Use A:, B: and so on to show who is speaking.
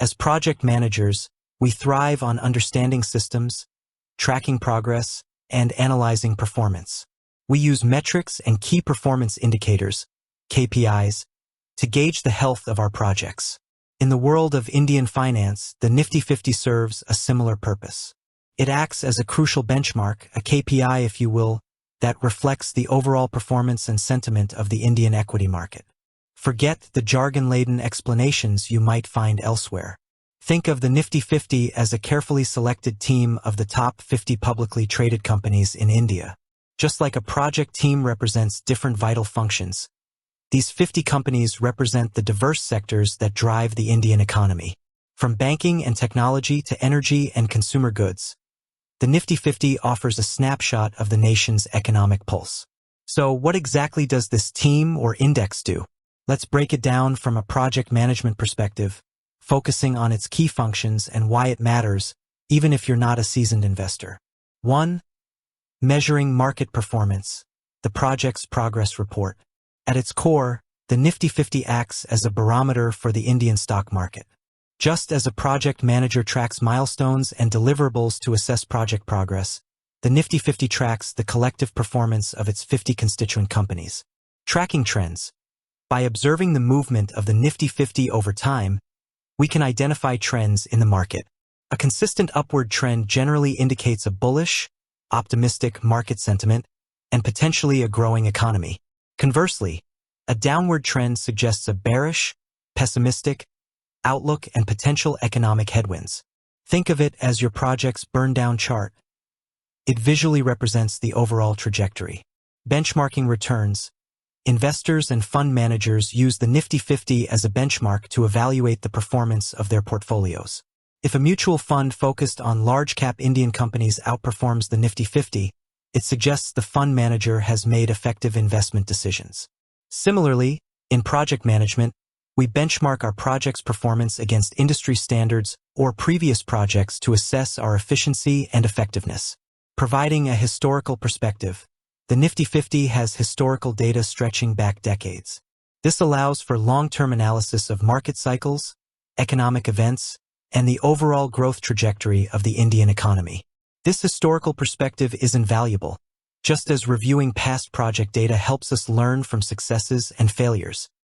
A: As project managers, we thrive on understanding systems, tracking progress, and analyzing performance. We use metrics and key performance indicators, KPIs, to gauge the health of our projects. In the world of Indian finance, the Nifty 50 serves a similar purpose. It acts as a crucial benchmark, a KPI if you will, that reflects the overall performance and sentiment of the Indian equity market. Forget the jargon-laden explanations you might find elsewhere. Think of the Nifty 50 as a carefully selected team of the top 50 publicly traded companies in India. Just like a project team represents different vital functions, these 50 companies represent the diverse sectors that drive the Indian economy. From banking and technology to energy and consumer goods, the Nifty 50 offers a snapshot of the nation's economic pulse. So what exactly does this team or index do? Let's break it down from a project management perspective, focusing on its key functions and why it matters, even if you're not a seasoned investor. 1. Measuring market performance, the project's progress report. At its core, the Nifty 50 acts as a barometer for the Indian stock market. Just as a project manager tracks milestones and deliverables to assess project progress, the Nifty 50 tracks the collective performance of its 50 constituent companies. Tracking trends. By observing the movement of the Nifty 50 over time, we can identify trends in the market. A consistent upward trend generally indicates a bullish, optimistic market sentiment and potentially a growing economy. Conversely, a downward trend suggests a bearish, pessimistic outlook and potential economic headwinds. Think of it as your project's burn-down chart. It visually represents the overall trajectory. Benchmarking returns. Investors and fund managers use the Nifty 50 as a benchmark to evaluate the performance of their portfolios. If a mutual fund focused on large-cap Indian companies outperforms the Nifty 50, it suggests the fund manager has made effective investment decisions. Similarly, in project management, we benchmark our project's performance against industry standards or previous projects to assess our efficiency and effectiveness. Providing a historical perspective, the Nifty 50 has historical data stretching back decades. This allows for long-term analysis of market cycles, economic events, and the overall growth trajectory of the Indian economy. This historical perspective is invaluable, just as reviewing past project data helps us learn from successes and failures.